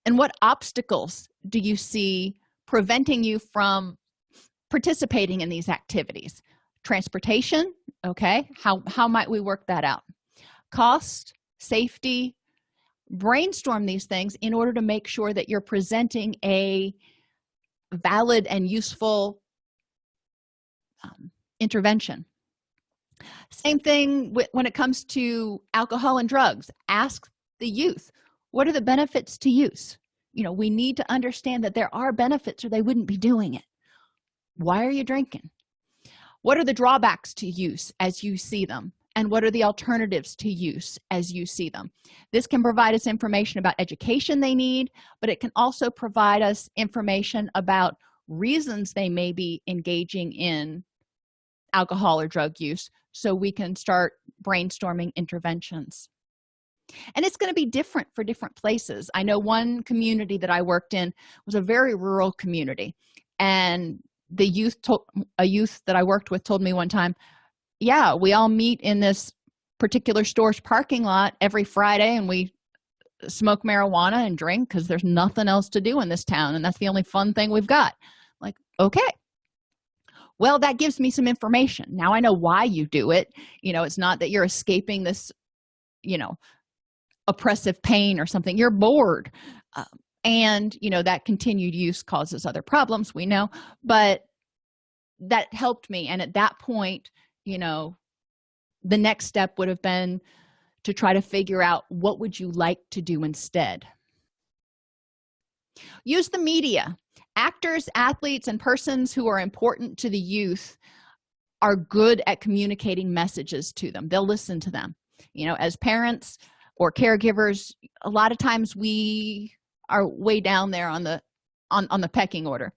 And what obstacles do you see preventing you from participating in these activities? Transportation, okay, how might we work that out? Cost, safety. Brainstorm these things in order to make sure that you're presenting a valid and useful intervention. Same thing when it comes to alcohol and drugs. Ask the youth, what are the benefits to use? We need to understand that there are benefits or they wouldn't be doing it. Why are you drinking? What are the drawbacks to use as you see them? And what are the alternatives to use as you see them? This can provide us information about education they need, but it can also provide us information about reasons they may be engaging in alcohol or drug use, so we can start brainstorming interventions. And it's going to be different for different places. I know one community that I worked in was a very rural community, and a youth that I worked with told me one time, yeah, we all meet in this particular store's parking lot every Friday and we smoke marijuana and drink because there's nothing else to do in this town, and that's the only fun thing we've got. Like, okay, well, that gives me some information. Now I know why you do it. It's not that you're escaping this oppressive pain or something. You're bored, and that continued use causes other problems, we know, but that helped me. And at that point, the next step would have been to try to figure out, what would you like to do instead? Use the media. Actors, athletes, and persons who are important to the youth are good at communicating messages to them. They'll listen to them. As parents or caregivers, a lot of times we are way down there on the pecking order.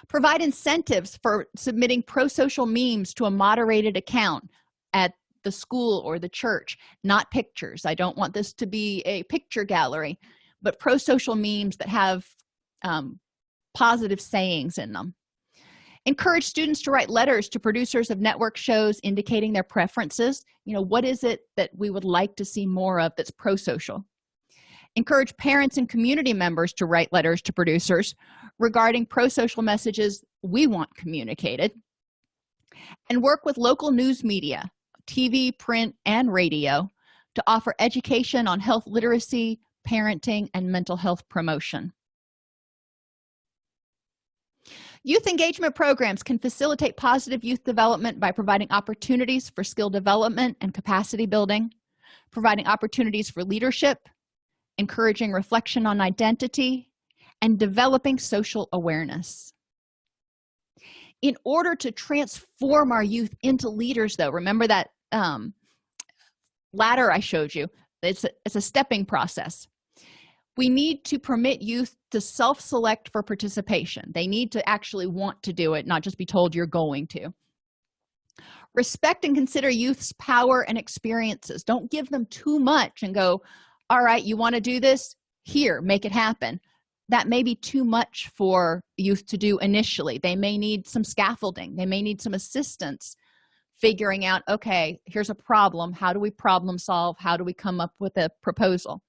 Provide incentives for submitting pro-social memes to a moderated account at the school or the church, not pictures. I don't want this to be a picture gallery, but pro-social memes that have positive sayings in them. Encourage students to write letters to producers of network shows indicating their preferences. What is it that we would like to see more of that's pro-social? Encourage parents and community members to write letters to producers regarding pro-social messages we want communicated. And work with local news media, TV, print, and radio to offer education on health literacy, parenting, and mental health promotion. Youth engagement programs can facilitate positive youth development by providing opportunities for skill development and capacity building, providing opportunities for leadership, encouraging reflection on identity, and developing social awareness. In order to transform our youth into leaders, though, remember that ladder I showed you? It's a stepping process. We need to permit youth to self-select for participation. They need to actually want to do it, not just be told you're going to. Respect and consider youth's power and experiences. Don't give them too much and go, all right, you want to do this? Here, make it happen. That may be too much for youth to do initially. They may need some scaffolding. They may need some assistance figuring out, okay, here's a problem. How do we problem solve? How do we come up with a proposal?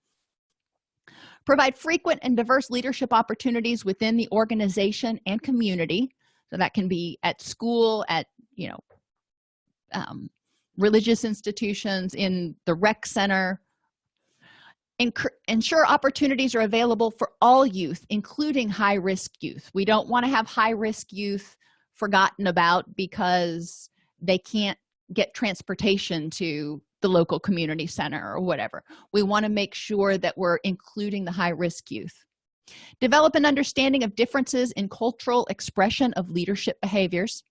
Provide frequent and diverse leadership opportunities within the organization and community. So that can be at school, at religious institutions, in the rec center. Ensure opportunities are available for all youth, including high-risk youth. We don't want to have high-risk youth forgotten about because they can't get transportation to the local community center or whatever. We want to make sure that we're including the high-risk youth. Develop an understanding of differences in cultural expression of leadership behaviors.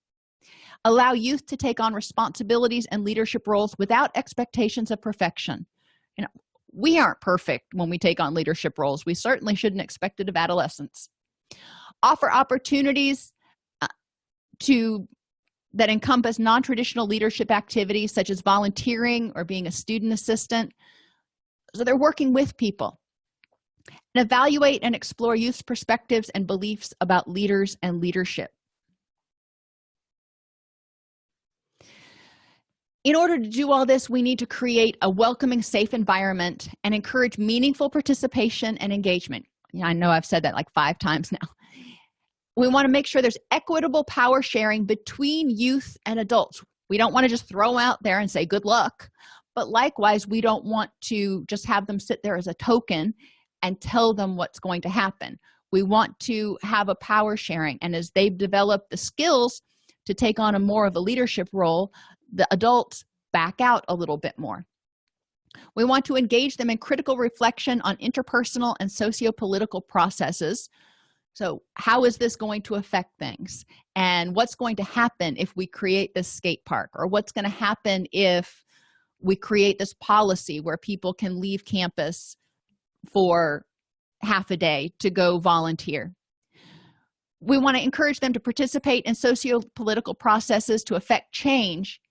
Allow youth to take on responsibilities and leadership roles without expectations of perfection. We aren't perfect when we take on leadership roles. We certainly shouldn't expect it of adolescents. Offer opportunities that encompass non-traditional leadership activities such as volunteering or being a student assistant. So they're working with people. And evaluate and explore youth's perspectives and beliefs about leaders and leadership. In order to do all this, we need to create a welcoming, safe environment and encourage meaningful participation and engagement. I know I've said that like 5 times now. We want to make sure there's equitable power sharing between youth and adults. We don't want to just throw out there and say good luck, but likewise, we don't want to just have them sit there as a token and tell them what's going to happen. We want to have a power sharing, and as they've developed the skills to take on a more of a leadership role, the adults back out a little bit more. We want to engage them in critical reflection on interpersonal and socio-political processes. So how is this going to affect things? And what's going to happen if we create this skate park? Or what's going to happen if we create this policy where people can leave campus for half a day to go volunteer? We want to encourage them to participate in socio-political processes to affect change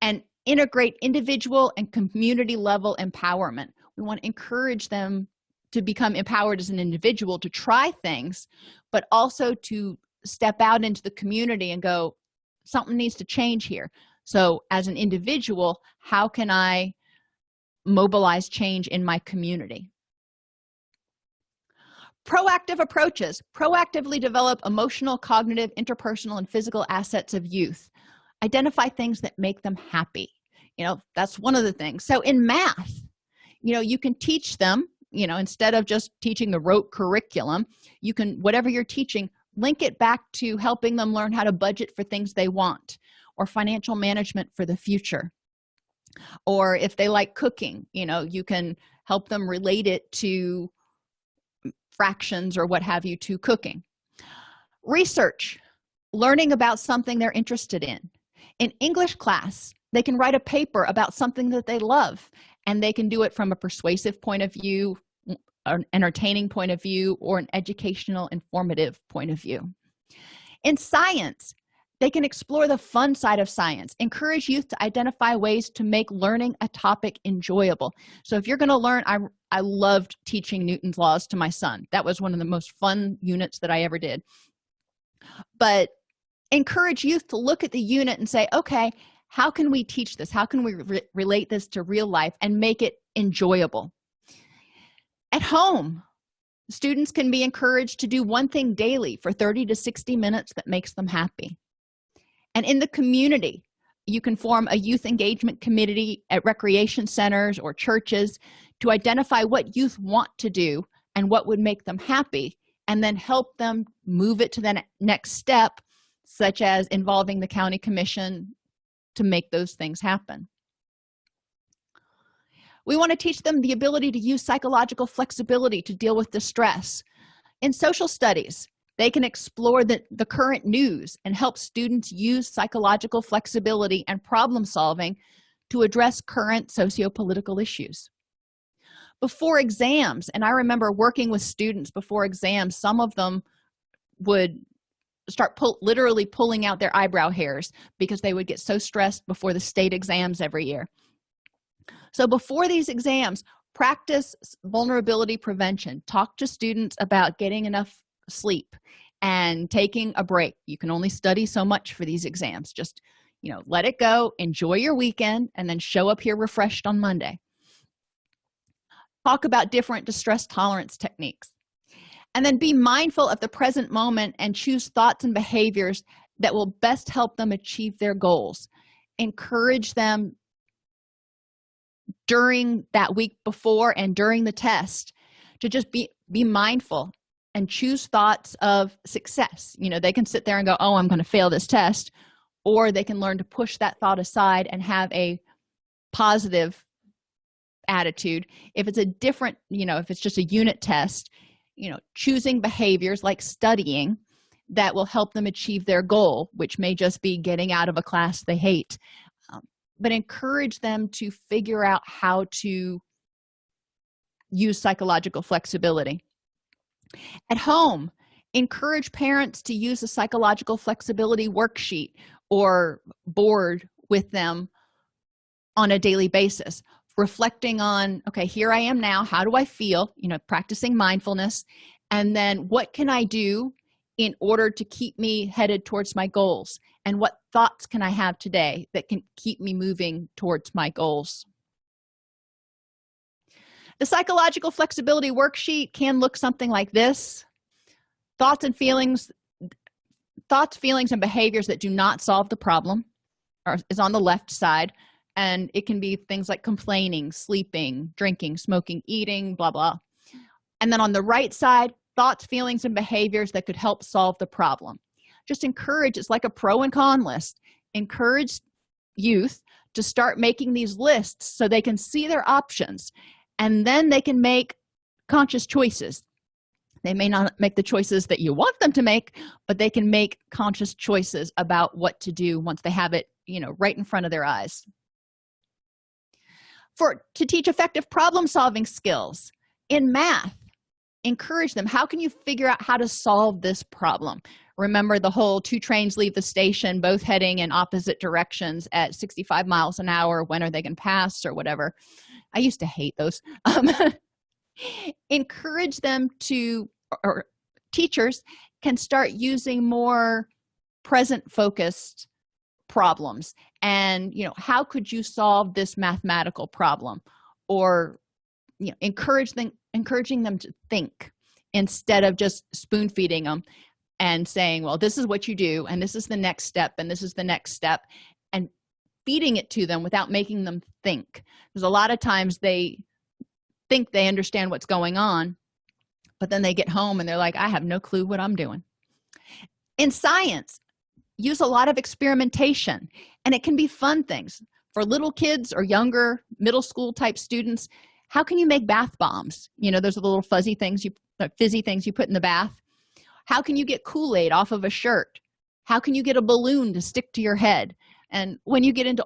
and integrate individual and community level empowerment. We want to encourage them to become empowered as an individual to try things, but also to step out into the community and go, something needs to change here. So as an individual, how can I mobilize change in my community? Proactive approaches. Proactively develop emotional, cognitive, interpersonal, and physical assets of youth. Identify things that make them happy. That's one of the things. So in math, you can teach them, instead of just teaching the rote curriculum, you can, whatever you're teaching, link it back to helping them learn how to budget for things they want, or financial management for the future. Or if they like cooking, you can help them relate it to fractions or what have you to cooking. Research, learning about something they're interested in. In English class, they can write a paper about something that they love, and they can do it from a persuasive point of view, an entertaining point of view, or an educational, informative point of view. In science, they can explore the fun side of science, encourage youth to identify ways to make learning a topic enjoyable. So if you're going to learn, I loved teaching Newton's laws to my son. That was one of the most fun units that I ever did. But encourage youth to look at the unit and say, okay, how can we teach this? How can we relate this to real life and make it enjoyable? At home, students can be encouraged to do one thing daily for 30 to 60 minutes that makes them happy. And in the community, you can form a youth engagement committee at recreation centers or churches to identify what youth want to do and what would make them happy, and then help them move it to the next step, such as involving the county commission to make those things happen. We want to teach them the ability to use psychological flexibility to deal with distress. In social studies, they can explore the current news and help students use psychological flexibility and problem solving to address current socio-political issues. Before exams, and I remember working with students before exams, some of them would start literally pulling out their eyebrow hairs because they would get so stressed before the state exams every year. So before these exams, practice vulnerability prevention. Talk to students about getting enough sleep and taking a break. You can only study so much for these exams. Just, let it go, enjoy your weekend, and then show up here refreshed on Monday. Talk about different distress tolerance techniques. And then be mindful of the present moment and choose thoughts and behaviors that will best help them achieve their goals. Encourage them during that week before and during the test to just be mindful and choose thoughts of success. They can sit there and go, oh, I'm going to fail this test, or they can learn to push that thought aside and have a positive attitude. If it's a different, if it's just a unit test, choosing behaviors like studying that will help them achieve their goal, which may just be getting out of a class they hate, but encourage them to figure out how to use psychological flexibility. At home, encourage parents to use a psychological flexibility worksheet or board with them on a daily basis. reflecting on, okay, here I am now, how do I feel, practicing mindfulness, and then what can I do in order to keep me headed towards my goals, and what thoughts can I have today that can keep me moving towards my goals. The psychological flexibility worksheet can look something like this. Thoughts, feelings, and behaviors that do not solve the problem is on the left side, and it can be things like complaining, sleeping, drinking, smoking, eating, blah, blah. And then on the right side, thoughts, feelings, and behaviors that could help solve the problem. Just encourage, it's like a pro and con list. Encourage youth to start making these lists so they can see their options, and then they can make conscious choices. They may not make the choices that you want them to make, but they can make conscious choices about what to do once they have it, right in front of their eyes. To teach effective problem-solving skills in math, encourage them. How can you figure out how to solve this problem? Remember the whole 2 trains leave the station, both heading in opposite directions at 65 miles an hour. When are they going to pass or whatever? I used to hate those. Encourage them to, or teachers can start using more present-focused problems. And, how could you solve this mathematical problem? Or, encouraging them to think instead of just spoon-feeding them and saying, well, this is what you do, and this is the next step, and this is the next step, and feeding it to them without making them think. Because a lot of times they think they understand what's going on, but then they get home and they're like, I have no clue what I'm doing. In science, use a lot of experimentation, and it can be fun things. For little kids or younger middle school type students, how can you make bath bombs? Those are the little fizzy things you put in the bath. How can you get Kool-Aid off of a shirt? How can you get a balloon to stick to your head? And when you get into,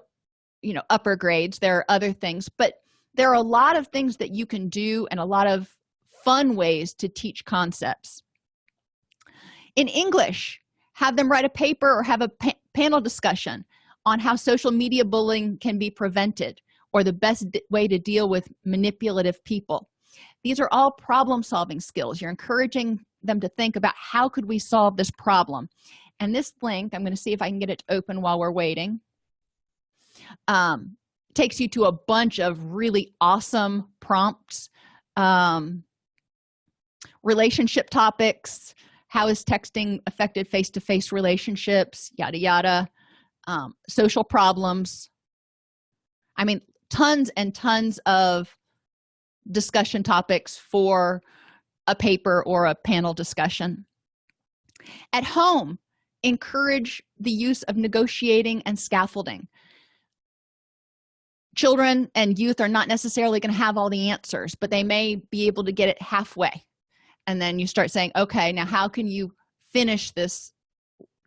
upper grades, there are other things, but there are a lot of things that you can do and a lot of fun ways to teach concepts. In English, have them write a paper or have a panel discussion on how social media bullying can be prevented, or the best way to deal with manipulative people. These are all problem-solving skills. You're encouraging them to think about, how could we solve this problem? And this link, I'm going to see if I can get it to open while we're waiting, takes you to a bunch of really awesome prompts. Relationship topics, how is texting affected face-to-face relationships, yada yada. Social problems. I mean, tons and tons of discussion topics for a paper or a panel discussion. At home, encourage the use of negotiating and scaffolding. Children and youth are not necessarily going to have all the answers, but they may be able to get it halfway. And then you start saying, okay, now how can you finish this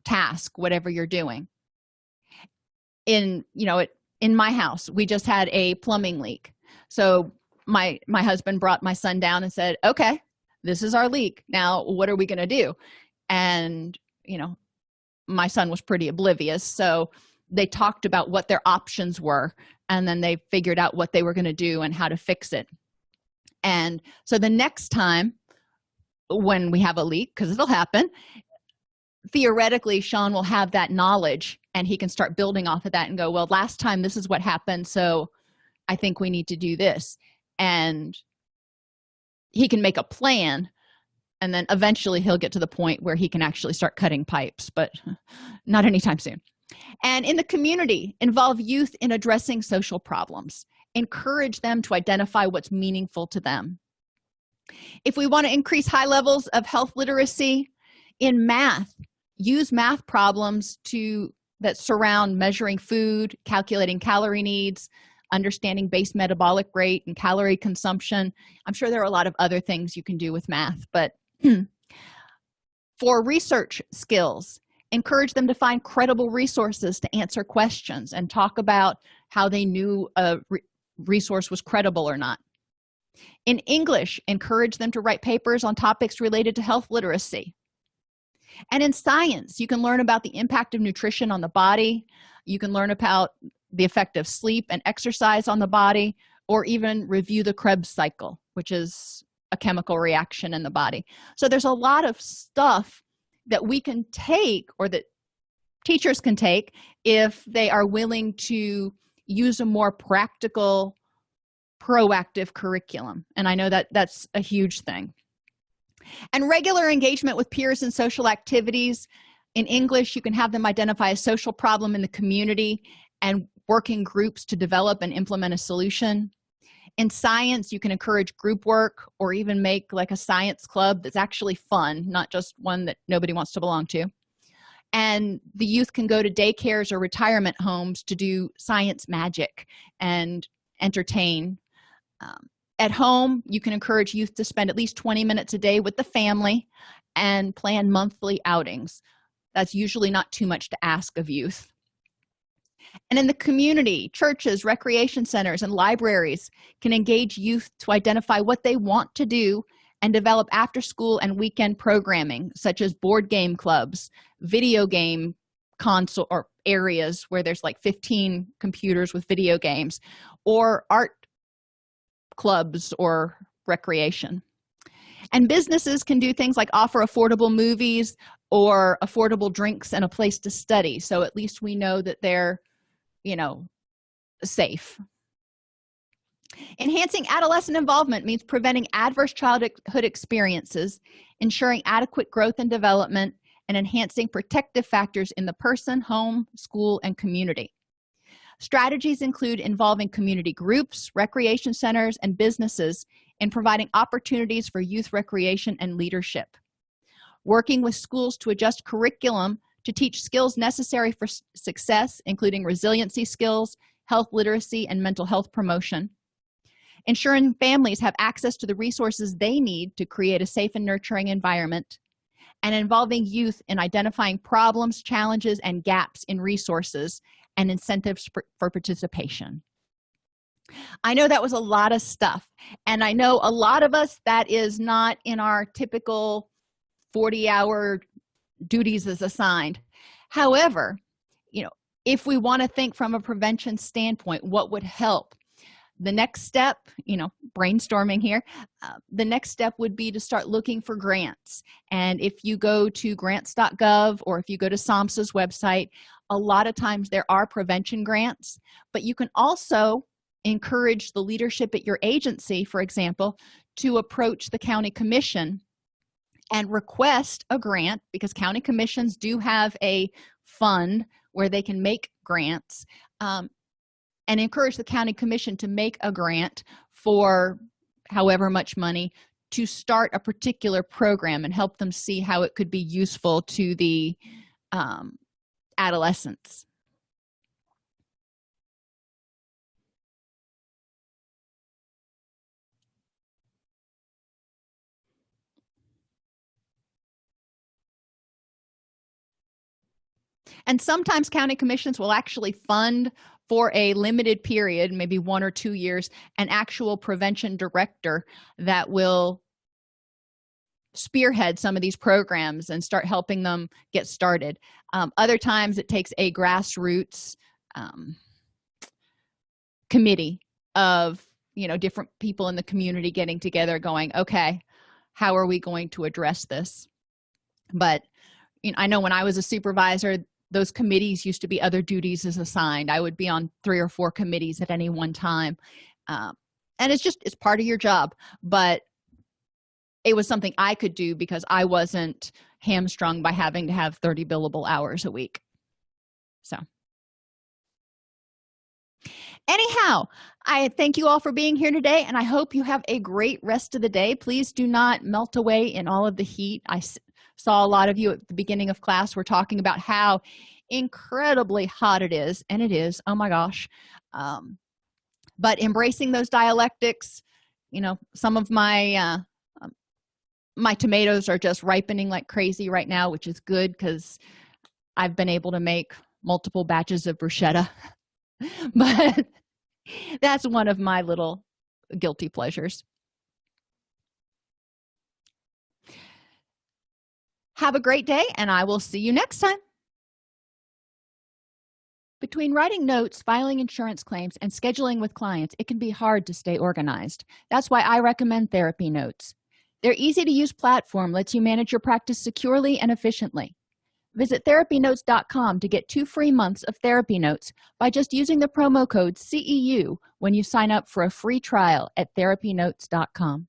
task, whatever you're doing? In my house, we just had a plumbing leak. So my husband brought my son down and said, okay, this is our leak. Now, what are we going to do? And, my son was pretty oblivious. So they talked about what their options were, and then they figured out what they were going to do and how to fix it. And so the next time when we have a leak, because it'll happen, theoretically, Sean will have that knowledge, and he can start building off of that and go, well, last time this is what happened, so I think we need to do this. And he can make a plan, and then eventually he'll get to the point where he can actually start cutting pipes, but not anytime soon. And in the community, involve youth in addressing social problems. Encourage them to identify what's meaningful to them. If we want to increase high levels of health literacy in math, use math problems that surround measuring food, calculating calorie needs, understanding base metabolic rate and calorie consumption. I'm sure there are a lot of other things you can do with math, but for research skills, encourage them to find credible resources to answer questions and talk about how they knew a resource was credible or not. In English, encourage them to write papers on topics related to health literacy. And in science, you can learn about the impact of nutrition on the body. You can learn about the effect of sleep and exercise on the body, or even review the Krebs cycle, which is a chemical reaction in the body. So there's a lot of stuff that we can take, or that teachers can take, if they are willing to use a more practical, proactive curriculum. And I know that that's a huge thing. And regular engagement with peers in social activities. In English, you can have them identify a social problem in the community and work in groups to develop and implement a solution. In science, you can encourage group work, or even make like a science club that's actually fun, not just one that nobody wants to belong to. And the youth can go to daycares or retirement homes to do science magic and entertain. At home, you can encourage youth to spend at least 20 minutes a day with the family and plan monthly outings. That's usually not too much to ask of youth. And in the community, churches, recreation centers, and libraries can engage youth to identify what they want to do and develop after-school and weekend programming, such as board game clubs, video game console or areas where there's like 15 computers with video games, or art clubs or recreation. And businesses can do things like offer affordable movies or affordable drinks and a place to study, so at least we know that they're safe. Enhancing adolescent involvement means preventing adverse childhood experiences, ensuring adequate growth and development, and enhancing protective factors in the person, home, school, and community. Strategies include involving community groups, recreation centers, and businesses in providing opportunities for youth recreation and leadership. Working with schools to adjust curriculum to teach skills necessary for success, including resiliency skills, health literacy, and mental health promotion. Ensuring families have access to the resources they need to create a safe and nurturing environment. And involving youth in identifying problems, challenges, and gaps in resources and incentives for participation. I know that was a lot of stuff, and I know a lot of us, that is not in our typical 40-hour duties as assigned. However, if we want to think from a prevention standpoint, what would help? The next step, brainstorming here, the next step would be to start looking for grants. And if you go to grants.gov, or if you go to SAMHSA's website, a lot of times there are prevention grants, but you can also encourage the leadership at your agency, for example, to approach the county commission and request a grant, because county commissions do have a fund where they can make grants, and encourage the county commission to make a grant for however much money to start a particular program, and help them see how it could be useful to the adolescents. And sometimes county commissions will actually fund for a limited period, maybe 1 or 2 years, an actual prevention director that will spearhead some of these programs and start helping them get started. Other times it takes a grassroots committee of different people in the community getting together going, okay, how are we going to address this? But I know when I was a supervisor, those committees used to be other duties as assigned. I would be on 3 or 4 committees at any one time, and it's part of your job, but it was something I could do because I wasn't hamstrung by having to have 30 billable hours a week. So anyhow, I thank you all for being here today, and I hope you have a great rest of the day. Please do not melt away in all of the heat. I saw a lot of you at the beginning of class were talking about how incredibly hot it is, and it is, oh my gosh. But embracing those dialectics, some of my my tomatoes are just ripening like crazy right now, which is good because I've been able to make multiple batches of bruschetta. But that's one of my little guilty pleasures. Have a great day, and I will see you next time. Between writing notes, filing insurance claims, and scheduling with clients, it can be hard to stay organized. That's why I recommend Therapy Notes. Their easy-to-use platform lets you manage your practice securely and efficiently. Visit therapynotes.com to get 2 free months of Therapy Notes by just using the promo code CEU when you sign up for a free trial at therapynotes.com.